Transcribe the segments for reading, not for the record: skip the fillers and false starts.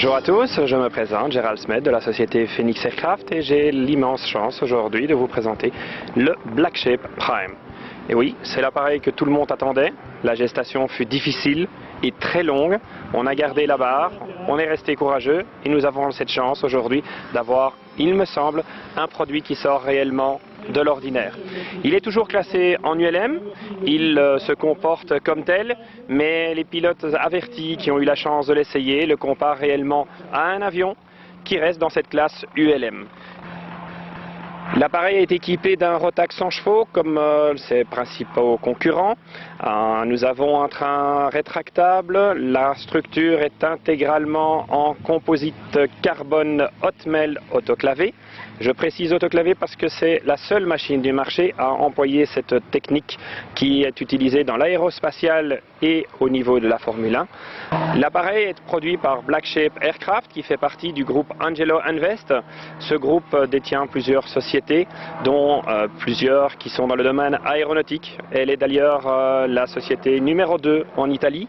Bonjour à tous, je me présente, Gérald Smet de la société Phoenix Aircraft et j'ai l'immense chance aujourd'hui de vous présenter le Black Shape Prime. Et oui, c'est l'appareil que tout le monde attendait, la gestation fut difficile et très longue, on a gardé la barre, on est resté courageux et nous avons cette chance aujourd'hui d'avoir, il me semble, un produit qui sort réellement de l'ordinaire. Il est toujours classé en ULM, il se comporte comme tel, mais les pilotes avertis qui ont eu la chance de l'essayer le comparent réellement à un avion qui reste dans cette classe ULM. L'appareil est équipé d'un Rotax 100 chevaux comme ses principaux concurrents. Nous avons un train rétractable, la structure est intégralement en composite carbone hot melt autoclavé. Je précise autoclavé parce que c'est la seule machine du marché à employer cette technique qui est utilisée dans l'aérospatiale et au niveau de la Formule 1. L'appareil est produit par Black Shape Aircraft qui fait partie du groupe Angelo Invest. Ce groupe détient plusieurs sociétés dont plusieurs qui sont dans le domaine aéronautique. Elle est d'ailleurs la société numéro 2 en Italie,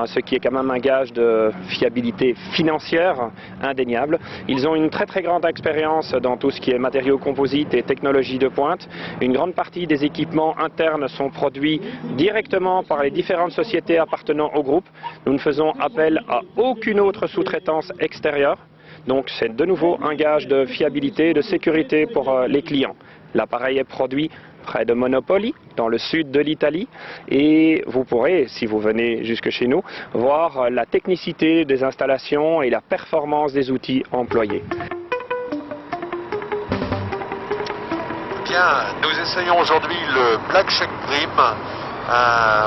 ce qui est quand même un gage de fiabilité financière indéniable. Ils ont une très grande expérience dans tout ce qui est matériaux composites et technologies de pointe. Une grande partie des équipements internes sont produits directement par les différentes sociétés appartenant au groupe. Nous ne faisons appel à aucune autre sous-traitance extérieure. Donc c'est de nouveau un gage de fiabilité et de sécurité pour les clients. L'appareil est produit près de Monopoli, dans le sud de l'Italie, et vous pourrez, si vous venez jusque chez nous, voir la technicité des installations et la performance des outils employés. Bien, nous essayons aujourd'hui le Black Shape Prime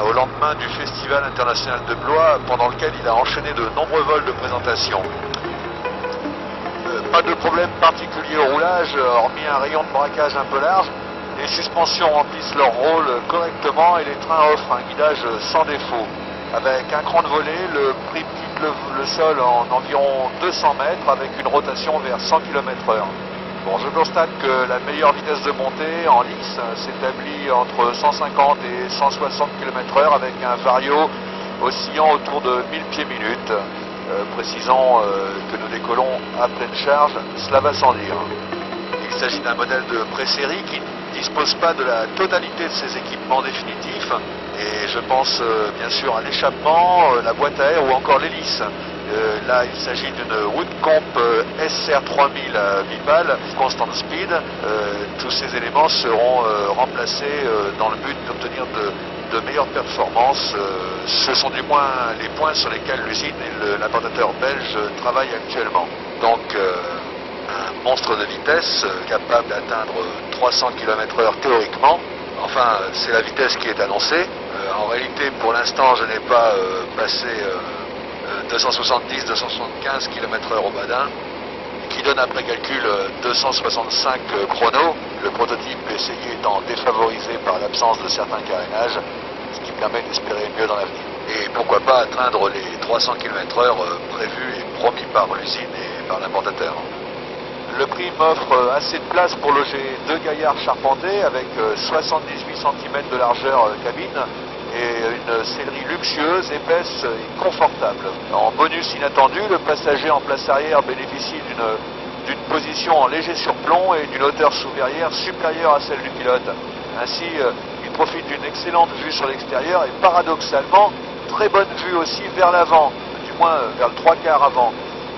au lendemain du Festival international de Blois, pendant lequel il a enchaîné de nombreux vols de présentation. Pas de problème particulier au roulage, hormis un rayon de braquage un peu large. Les suspensions remplissent leur rôle correctement et les trains offrent un guidage sans défaut. Avec un cran de volée, le Prime quitte le sol en environ 200 mètres avec une rotation vers 100 km/h. Bon, je constate que la meilleure vitesse de montée en lice s'établit entre 150 et 160 km/h avec un vario oscillant autour de 1000 pieds minutes. Précisons que nous décollons à pleine charge, cela va sans dire. Il s'agit d'un modèle de pré-série qui ne dispose pas de la totalité de ses équipements définitifs et je pense bien sûr à l'échappement, la boîte à air ou encore l'hélice. Là il s'agit d'une Woodcomp SR3000 bipale, constant speed. Tous ces éléments seront remplacés dans le but d'obtenir de meilleures performances. Ce sont du moins les points sur lesquels l'usine et l'implantateur belge travaillent actuellement. Donc un monstre de vitesse capable d'atteindre 300 km/h théoriquement. Enfin, c'est la vitesse qui est annoncée. En réalité, pour l'instant, je n'ai pas passé 270-275 km/h au badin, qui donne après calcul 265 chronos, le prototype essayé étant défavorisé par l'absence de certains carénages, ce qui permet d'espérer mieux dans l'avenir. Et pourquoi pas atteindre les 300 km/h prévus et promis par l'usine et par l'importateur. Le Prime offre assez de place pour loger deux gaillards charpentés avec 78 cm de largeur cabine et une sellerie luxueuse, épaisse et confortable. En bonus inattendu, le passager en place arrière bénéficie d'une position en léger surplomb et d'une hauteur sous verrière supérieure à celle du pilote. Ainsi, il profite d'une excellente vue sur l'extérieur et paradoxalement, très bonne vue aussi vers l'avant, du moins vers le 3/4 avant,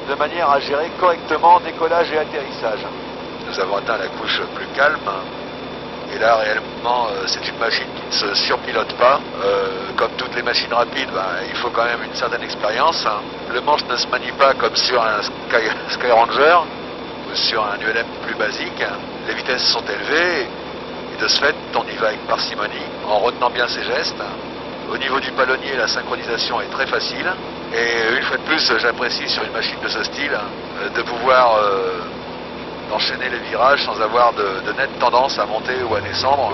de manière à gérer correctement décollage et atterrissage. Nous avons atteint la couche plus calme. Et là, réellement, c'est une machine qui ne se surpilote pas. Comme toutes les machines rapides, il faut quand même une certaine expérience. Le manche ne se manie pas comme sur un Sky Ranger ou sur un ULM plus basique. Les vitesses sont élevées et de ce fait, on y va avec parcimonie, en retenant bien ses gestes. Au niveau du palonnier, la synchronisation est très facile. Et une fois de plus, j'apprécie sur une machine de ce style de pouvoir enchaîner les virages sans avoir de nette tendance à monter ou à descendre.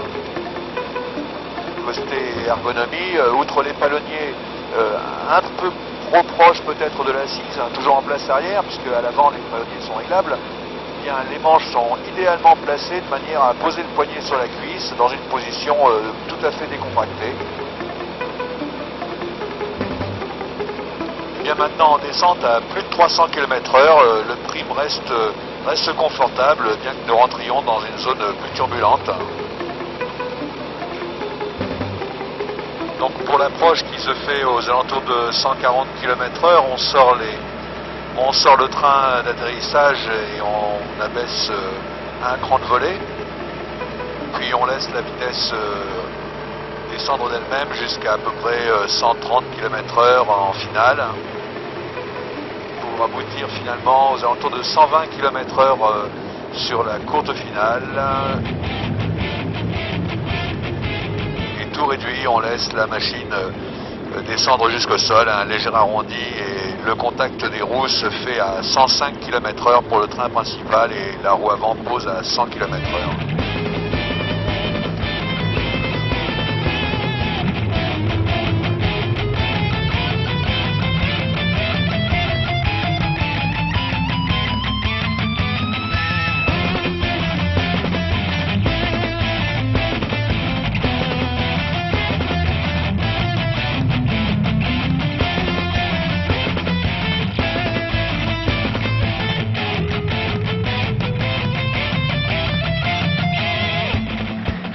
Côté ergonomie, outre les palonniers un peu trop proches peut-être de l'assise, toujours en place arrière, puisque à l'avant les palonniers sont réglables, eh bien, les manches sont idéalement placées de manière à poser le poignet sur la cuisse dans une position tout à fait décontractée. bien maintenant en descente à plus de 300 km/h. Le prime reste confortable, bien que nous rentrions dans une zone plus turbulente. Donc pour l'approche qui se fait aux alentours de 140 km/h, on sort le train d'atterrissage et on abaisse un cran de volée. Puis on laisse la vitesse descendre d'elle-même jusqu'à à peu près 130 km/h en finale, pour aboutir finalement aux alentours de 120 km/h sur la courte finale. Et tout réduit, on laisse la machine descendre jusqu'au sol, un léger arrondi, et le contact des roues se fait à 105 km/h pour le train principal et la roue avant pose à 100 km/h.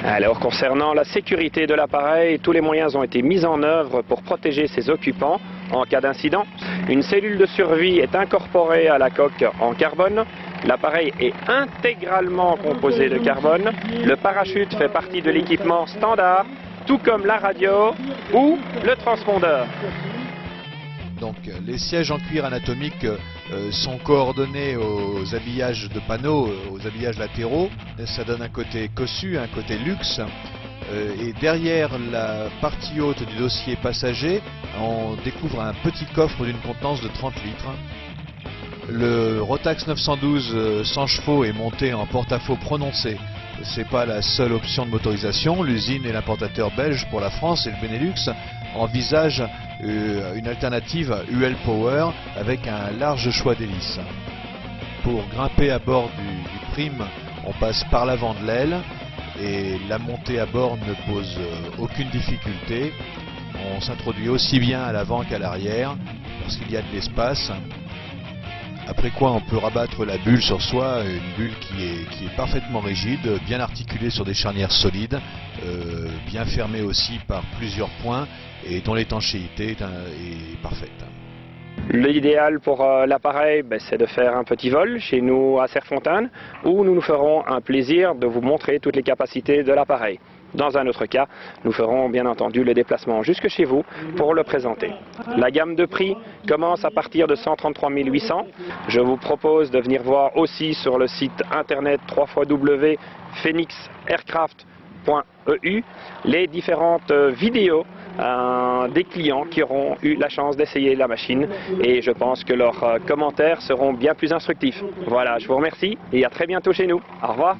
Alors concernant la sécurité de l'appareil, tous les moyens ont été mis en œuvre pour protéger ses occupants en cas d'incident. Une cellule de survie est incorporée à la coque en carbone. L'appareil est intégralement composé de carbone. Le parachute fait partie de l'équipement standard, tout comme la radio ou le transpondeur. Donc les sièges en cuir anatomique sont coordonnés aux habillages de panneaux, aux habillages latéraux. Ça donne un côté cossu, un côté luxe. Et derrière la partie haute du dossier passager, on découvre un petit coffre d'une contenance de 30 litres. Le Rotax 912 100 chevaux est monté en porte-à-faux prononcé. C'est pas la seule option de motorisation. L'usine et l'importateur belge pour la France et le Benelux envisagent une alternative UL Power avec un large choix d'hélices. Pour grimper à bord du prime, on passe par l'avant de l'aile et la montée à bord ne pose aucune difficulté. On s'introduit aussi bien à l'avant qu'à l'arrière parce qu'il y a de l'espace. Après quoi on peut rabattre la bulle sur soi, une bulle qui est parfaitement rigide, bien articulée sur des charnières solides, bien fermée aussi par plusieurs points et dont l'étanchéité est parfaite. L'idéal pour l'appareil, c'est de faire un petit vol chez nous à Serfontaine, où nous nous ferons un plaisir de vous montrer toutes les capacités de l'appareil. Dans un autre cas, nous ferons bien entendu le déplacement jusque chez vous pour le présenter. La gamme de prix commence à partir de 133 800. Je vous propose de venir voir aussi sur le site internet www.phoenixaircraft.eu les différentes vidéos des clients qui auront eu la chance d'essayer la machine, et je pense que leurs commentaires seront bien plus instructifs. Voilà, je vous remercie et à très bientôt chez nous. Au revoir.